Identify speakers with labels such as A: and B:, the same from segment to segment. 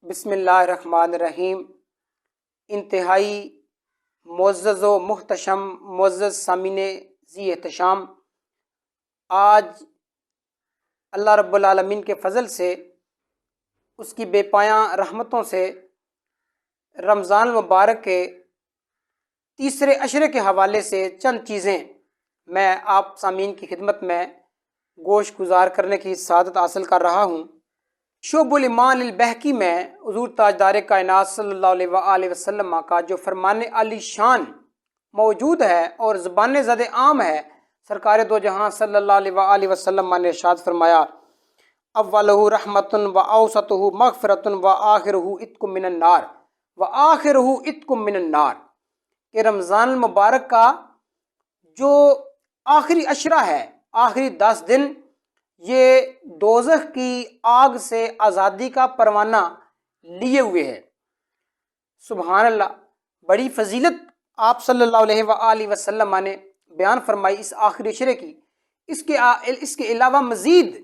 A: بسم اللہ الرحمن الرحیم۔ انتہائی معزز و محتشم معزز سامعین ذی احتشام، آج اللہ رب العالمین کے فضل سے، اس کی بے پایاں رحمتوں سے رمضان المبارک کے تیسرے عشرے کے حوالے سے چند چیزیں میں آپ سامعین کی خدمت میں گوش گزار کرنے کی سعادت حاصل کر رہا ہوں۔ شعب الایمان البہقی میں حضور تاجدار کائنات صلی اللہ علیہ وآلہ وسلم کا جو فرمان عالی شان موجود ہے اور زبان زد عام ہے، سرکار دو جہاں صلی اللہ علیہ وآلہ وسلم نے ارشاد فرمایا، اولہ رحمت و اوسطہ مغفرت و آخرہ عتق من النار و آخرہ عتق من النار، کہ رمضان المبارک کا جو آخری عشرہ ہے، آخری 10 دن، یہ دوزخ کی آگ سے آزادی کا پروانہ لیے ہوئے ہے۔ سبحان اللہ، بڑی فضیلت آپ صلی اللہ علیہ وآلہ وسلم نے بیان فرمائی اس آخری عشرے کی۔ اس کے علاوہ مزید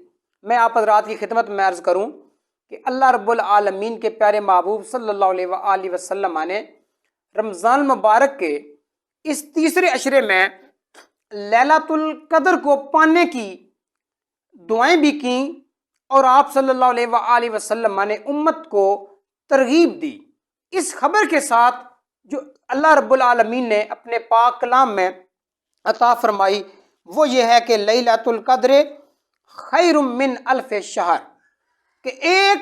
A: میں آپ حضرات کی خدمت میں عرض کروں کہ اللہ رب العالمین کے پیارے محبوب صلی اللہ علیہ وآلہ وسلم نے رمضان المبارک کے اس تیسرے عشرے میں لیلۃ القدر کو پانے کی دعائیں بھی کیں، اور آپ صلی اللہ علیہ وآلہ وسلم نے امت کو ترغیب دی اس خبر کے ساتھ جو اللہ رب العالمین نے اپنے پاک کلام میں عطا فرمائی، وہ یہ ہے کہ لیلۃ القدر خیر من الف شہر، کہ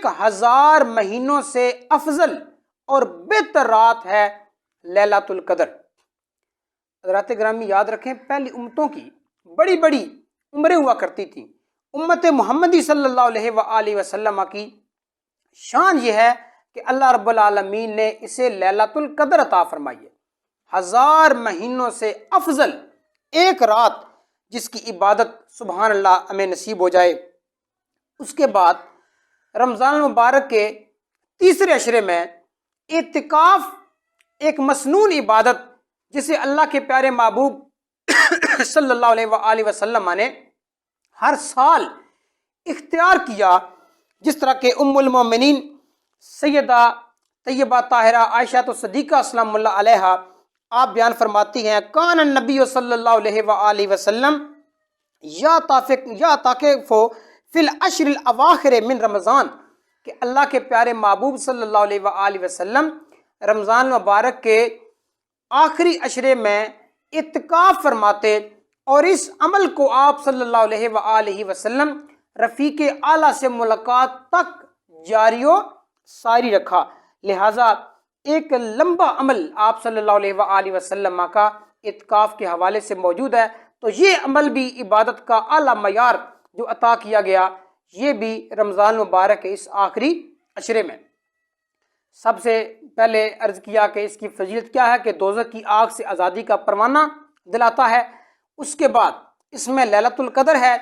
A: 1000 مہینوں سے افضل اور بہتر رات ہے لیلۃ القدر۔ حضرات گرامی یاد رکھیں، پہلی امتوں کی بڑی بڑی عمریں ہوا کرتی تھیں، امت محمدی صلی اللہ علیہ وآلہ وسلم کی شان یہ ہے کہ اللہ رب العالمین نے اسے لیلۃ القدر عطا فرمائی ہے، 1000 مہینوں سے افضل ایک رات جس کی عبادت سبحان اللہ ہمیں نصیب ہو جائے۔ اس کے بعد رمضان المبارک کے تیسرے عشرے میں اعتکاف، ایک مسنون عبادت جسے اللہ کے پیارے محبوب صلی اللہ علیہ وآلہ وسلم نے ہر سال اختیار کیا، جس طرح کہ ام المومنین سیدہ طیبہ طاہرہ عائشہ صدیقہ سلام اللہ علیہا آپ بیان فرماتی ہیں، کان النبی صلی اللہ علیہ وآلہ وسلم یا تاکف فی العشر الاواخر من رمضان، کہ اللہ کے پیارے محبوب صلی اللہ علیہ وآلہ وسلم رمضان مبارک کے آخری عشرے میں اعتکاف فرماتے، اور اس عمل کو آپ صلی اللہ علیہ وآلہ وسلم رفیق اعلیٰ سے ملاقات تک جاری و ساری رکھا۔ لہٰذا ایک لمبا عمل آپ صلی اللہ علیہ وآلہ وسلم کا اعتکاف کے حوالے سے موجود ہے، تو یہ عمل بھی عبادت کا اعلیٰ معیار جو عطا کیا گیا، یہ بھی رمضان مبارک کے اس آخری عشرے میں۔ سب سے پہلے عرض کیا کہ اس کی فضیلت کیا ہے، کہ دوزخ کی آگ سے آزادی کا پروانہ دلاتا ہے۔ اس کے بعد اس میں لیلۃ القدر ہے۔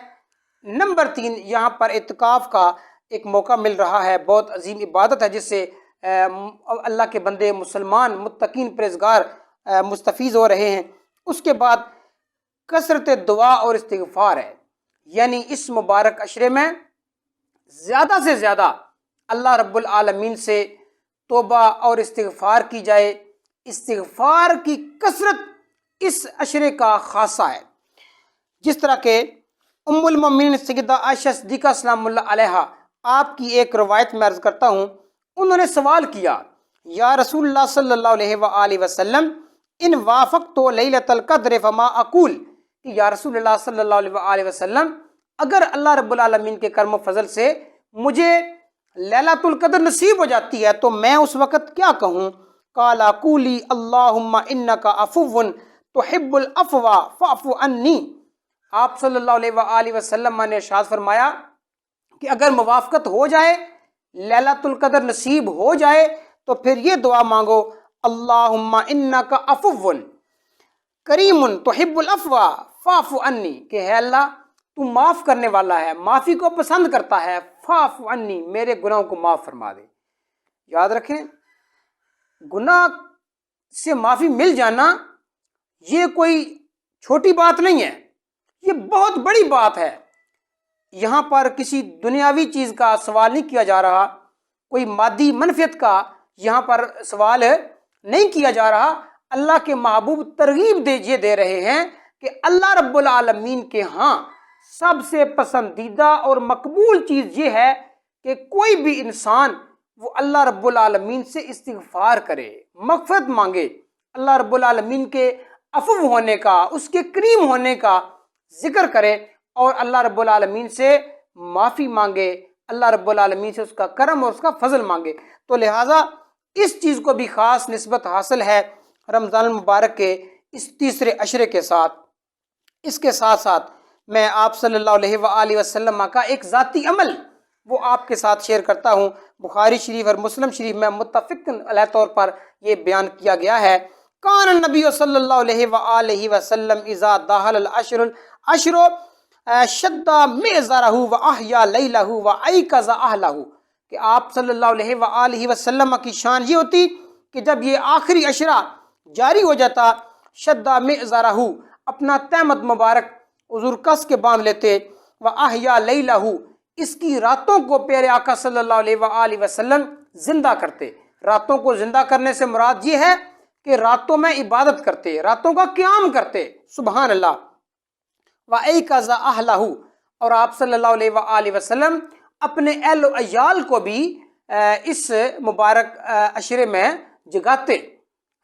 A: نمبر 3، یہاں پر اعتکاف کا ایک موقع مل رہا ہے، بہت عظیم عبادت ہے جس سے اللہ کے بندے مسلمان متقین پرہیزگار مستفیض ہو رہے ہیں۔ اس کے بعد کثرت دعا اور استغفار ہے، یعنی اس مبارک عشرے میں زیادہ سے زیادہ اللہ رب العالمین سے توبہ اور استغفار کی جائے۔ استغفار کی کثرت اس عشرے کا خاصہ ہے، جس طرح کہ ام المومنین سیدہ عائشہ صدیقہ سلام اللہ علیہا آپ کی ایک روایت میں عرض کرتا ہوں، انہوں نے سوال کیا، یا رسول اللہ صلی اللہ علیہ وآلہ وسلم ان وافقت لیلۃ القدر فما اقول، کہ یا رسول اللہ صلی اللہ علیہ وآلہ وسلم اگر اللہ رب العالمین کے کرم و فضل سے مجھے لیلۃ القدر نصیب ہو جاتی ہے تو میں اس وقت کیا کہوں؟ قال قولی اللہم انک عفو تحب العفو فاعف عنی۔ آپ صلی اللہ علیہ وآلہ وسلم نے ارشاد فرمایا کہ اگر موافقت ہو جائے، لیلۃ القدر نصیب ہو جائے، تو پھر یہ دعا مانگو، اللہم انک عفو کریم تحب العفو فاعف عنی، کہ ہے اللہ تو معاف کرنے والا ہے، معافی کو پسند کرتا ہے، فاعف عنی، میرے گناہوں کو معاف فرما دے۔ یاد رکھیں، گناہ سے معافی مل جانا یہ کوئی چھوٹی بات نہیں ہے، یہ بہت بڑی بات ہے۔ یہاں پر کسی دنیاوی چیز کا سوال نہیں کیا جا رہا، کوئی مادی منفیت کا یہاں پر سوال نہیں کیا جا رہا۔ اللہ کے محبوب ترغیب یہ دے رہے ہیں کہ اللہ رب العالمین کے ہاں سب سے پسندیدہ اور مقبول چیز یہ ہے کہ کوئی بھی انسان وہ اللہ رب العالمین سے استغفار کرے، مغفرت مانگے، اللہ رب العالمین کے عفو ہونے کا، اس کے کریم ہونے کا ذکر کرے اور اللہ رب العالمین سے معافی مانگے، اللہ رب العالمین سے اس کا کرم اور اس کا فضل مانگے۔ تو لہٰذا اس چیز کو بھی خاص نسبت حاصل ہے رمضان المبارک کے اس تیسرے عشرے کے ساتھ۔ اس کے ساتھ ساتھ میں آپ صلی اللہ علیہ وآلہ وسلم کا ایک ذاتی عمل وہ آپ کے ساتھ شیئر کرتا ہوں۔ بخاری شریف اور مسلم شریف میں متفق علیہ طور پر یہ بیان کیا گیا ہے، کان النبی صلی اللہ علیہ وآلہ وسلم اذا دخل العشر شد مئزرہ واحیا لیلہ وایقظ اہلہ، کہ آپ صلی اللہ علیہ وآلہ وسلم کی شان یہ ہوتی کہ جب یہ آخری عشرہ جاری ہو جاتا، شد مئزرہ، اپنا تہمت مبارک حضور کس کے باندھ لیتے، واحیا لیلہ، اس کی راتوں کو پیارے آقا صلی اللہ علیہ وآلہ وسلم زندہ کرتے۔ راتوں کو زندہ کرنے سے مراد یہ ہے کہ راتوں میں عبادت کرتے، راتوں کا قیام کرتے، سبحان اللہ۔ وَأَيْقَظَ أَهْلَهُ، اور آپ صلی اللہ علیہ وآلہ وسلم اپنے اہل و عیال کو بھی اس مبارک عشرے میں جگاتے۔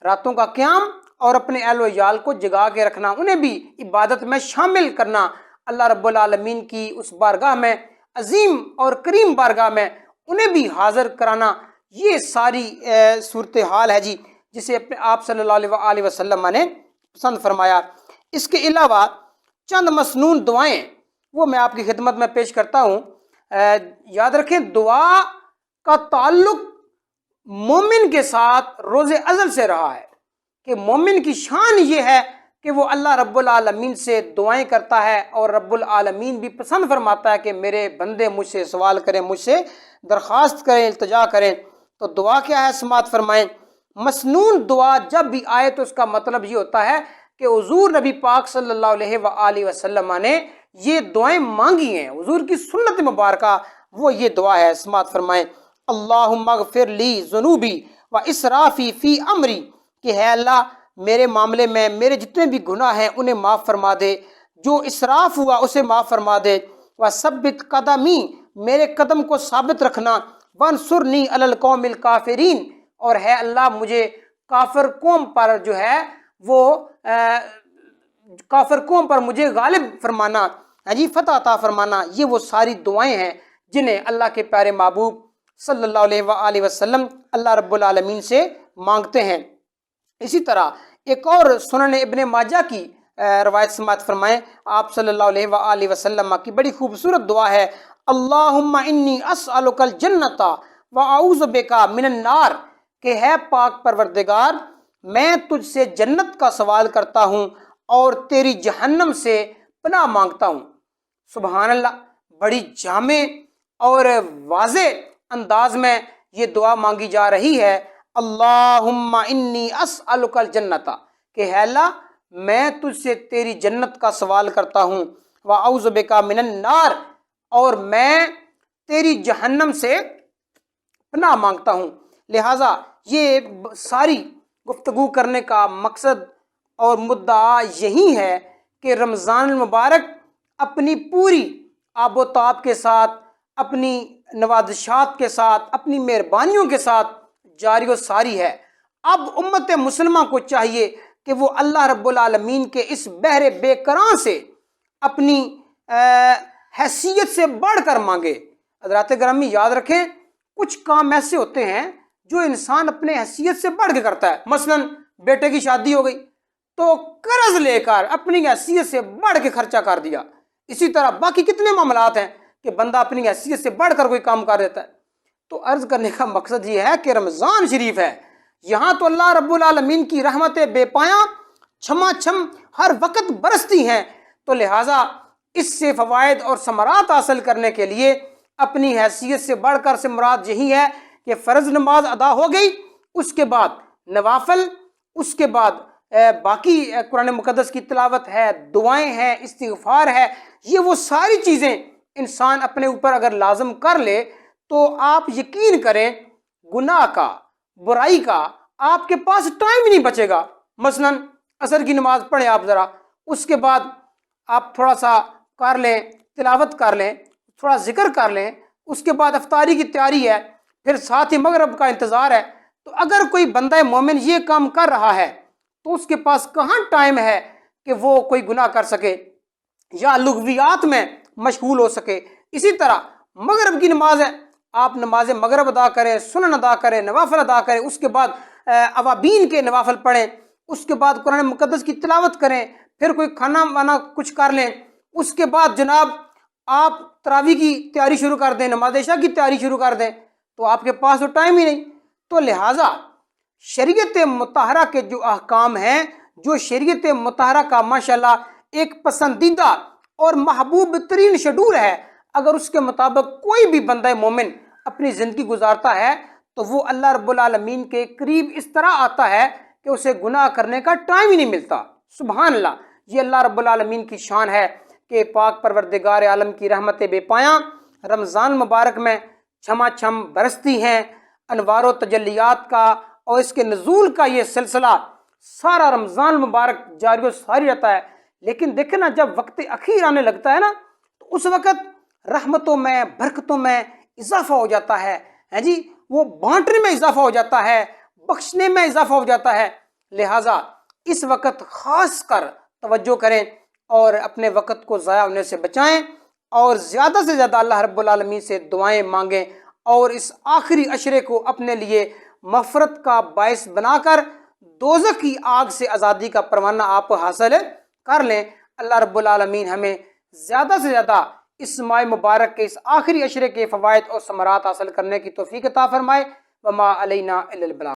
A: راتوں کا قیام اور اپنے اہل و عیال کو جگا کے رکھنا، انہیں بھی عبادت میں شامل کرنا، اللہ رب العالمین کی اس بارگاہ میں، عظیم اور کریم بارگاہ میں انہیں بھی حاضر کرانا، یہ ساری صورتحال ہے جی جسے اپنے آپ صلی اللہ علیہ وآلہ وسلم نے پسند فرمایا۔ اس کے علاوہ چند مسنون دعائیں وہ میں آپ کی خدمت میں پیش کرتا ہوں۔ یاد رکھیں دعا کا تعلق مومن کے ساتھ روز ازل سے رہا ہے، کہ مومن کی شان یہ ہے کہ وہ اللہ رب العالمین سے دعائیں کرتا ہے، اور رب العالمین بھی پسند فرماتا ہے کہ میرے بندے مجھ سے سوال کریں، مجھ سے درخواست کریں، التجا کریں۔ تو دعا کیا ہے سماعت فرمائیں۔ مسنون دعا جب بھی آئے تو اس کا مطلب یہ ہوتا ہے کہ حضور نبی پاک صلی اللہ علیہ وآلہ وسلم نے یہ دعائیں مانگی ہیں، حضور کی سنت مبارکہ وہ یہ دعا ہے، سماعت فرمائیں۔ اللہم اغفر لی ذنوبی و اسرافی فی امری، کہ ہے اللہ میرے معاملے میں میرے جتنے بھی گناہ ہیں انہیں معاف فرما دے، جو اسراف ہوا اسے معاف فرما دے، وثبت قدمی، میرے قدم کو ثابت رکھنا، وانصرنی علی القوم الکافرین، اور ہے اللہ مجھے کافر قوم پر جو ہے وہ کافر قوم پر مجھے غالب فرمانا، جی فتح عطا فرمانا۔ یہ وہ ساری دعائیں ہیں جنہیں اللہ کے پیارے محبوب صلی اللہ علیہ وآلہ وسلم اللہ رب العالمین سے مانگتے ہیں۔ اسی طرح ایک اور سنن ابن ماجہ کی روایت سماعت فرمائیں، آپ صلی اللہ علیہ وآلہ وسلم کی بڑی خوبصورت دعا ہے، اللہم انی اسألک الجنۃ واعوذ بک من النار، کہ ہے پاک پروردگار میں تجھ سے جنت کا سوال کرتا ہوں اور تیری جہنم سے پناہ مانگتا ہوں۔ سبحان اللہ، بڑی جامع اور واضح انداز میں یہ دعا مانگی جا رہی ہے، اللہم انی اسألک الجنۃ، کہ ہے اللہ میں تجھ سے تیری جنت کا سوال کرتا ہوں، واعوذ بک من النار، اور میں تیری جہنم سے پناہ مانگتا ہوں۔ لہٰذا یہ ساری گفتگو کرنے کا مقصد اور مدعا یہی ہے کہ رمضان المبارک اپنی پوری آب و تاب کے ساتھ، اپنی نوازشات کے ساتھ، اپنی مہربانیوں کے ساتھ جاری و ساری ہے۔ اب امت مسلمہ کو چاہیے کہ وہ اللہ رب العالمین کے اس بحر بے کراں سے اپنی حیثیت سے بڑھ کر مانگے۔ حضرات گرامی یاد رکھیں، کچھ کام ایسے ہوتے ہیں جو انسان اپنے حیثیت سے بڑھ کے کرتا ہے۔ مثلا بیٹے کی شادی ہو گئی تو قرض لے کر اپنی حیثیت سے بڑھ کے خرچہ کر دیا۔ اسی طرح باقی کتنے معاملات ہیں کہ بندہ اپنی حیثیت سے بڑھ کر کوئی کام کر دیتا ہے۔ تو عرض کرنے کا مقصد یہ ہے کہ رمضان شریف ہے، یہاں تو اللہ رب العالمین کی رحمتیں بے پایاں چھما چھم ہر وقت برستی ہیں، تو لہٰذا اس سے فوائد اور ثمرات حاصل کرنے کے لیے اپنی حیثیت سے بڑھ کر سے مراد یہی ہے کہ فرض نماز ادا ہو گئی، اس کے بعد نوافل، اس کے بعد باقی قرآن مقدس کی تلاوت ہے، دعائیں ہیں، استغفار ہے، یہ وہ ساری چیزیں انسان اپنے اوپر اگر لازم کر لے تو آپ یقین کریں گناہ کا، برائی کا آپ کے پاس ٹائم ہی نہیں بچے گا۔ مثلاً عصر کی نماز پڑھیں آپ ذرا، اس کے بعد آپ تھوڑا سا کر لیں، تلاوت کر لیں، تھوڑا ذکر کر لیں، اس کے بعد افطاری کی تیاری ہے، پھر ساتھ ہی مغرب کا انتظار ہے۔ تو اگر کوئی بندہ مومن یہ کام کر رہا ہے تو اس کے پاس کہاں ٹائم ہے کہ وہ کوئی گناہ کر سکے یا لغویات میں مشغول ہو سکے۔ اسی طرح مغرب کی نماز ہے، آپ نماز مغرب ادا کریں، سنن ادا کریں، نوافل ادا کریں، اس کے بعد اوابین کے نوافل پڑھیں، اس کے بعد قرآن مقدس کی تلاوت کریں، پھر کوئی کھانا وانا کچھ کر لیں، اس کے بعد جناب آپ تراویح کی تیاری شروع کر دیں، نماز عشاء کی تیاری شروع کر دیں، تو آپ کے پاس تو ٹائم ہی نہیں۔ تو لہٰذا شریعت مطہرہ کے جو احکام ہیں، جو شریعت مطہرہ کا ماشاءاللہ ایک پسندیدہ اور محبوب ترین شیڈول ہے، اگر اس کے مطابق کوئی بھی بندہ مومن اپنی زندگی گزارتا ہے تو وہ اللہ رب العالمین کے قریب اس طرح آتا ہے کہ اسے گناہ کرنے کا ٹائم ہی نہیں ملتا۔ سبحان اللہ، یہ اللہ رب العالمین کی شان ہے کہ پاک پروردگار عالم کی رحمت بے پایاں رمضان مبارک میں چھما چھم برستی ہیں، انوار و تجلیات کا اور اس کے نزول کا یہ سلسلہ سارا رمضان مبارک جاری و ساری رہتا ہے۔ لیکن دیکھیں نا، جب وقت اخیر آنے لگتا ہے نا تو اس وقت رحمتوں میں، برکتوں میں اضافہ ہو جاتا ہے، جی وہ بانٹنے میں اضافہ ہو جاتا ہے، بخشنے میں اضافہ ہو جاتا ہے۔ لہٰذا اس وقت خاص کر توجہ کریں اور اپنے وقت کو ضائع ہونے سے بچائیں، اور زیادہ سے زیادہ اللہ رب العالمین سے دعائیں مانگیں، اور اس آخری عشرے کو اپنے لیے مغفرت کا باعث بنا کر دوزخ کی آگ سے آزادی کا پروانہ آپ حاصل کر لیں۔ اللہ رب العالمین ہمیں زیادہ سے زیادہ اس ماہ مبارک کے اس آخری عشرے کے فوائد اور ثمرات حاصل کرنے کی توفیق عطا فرمائے۔ وما علینا الا البلاغ۔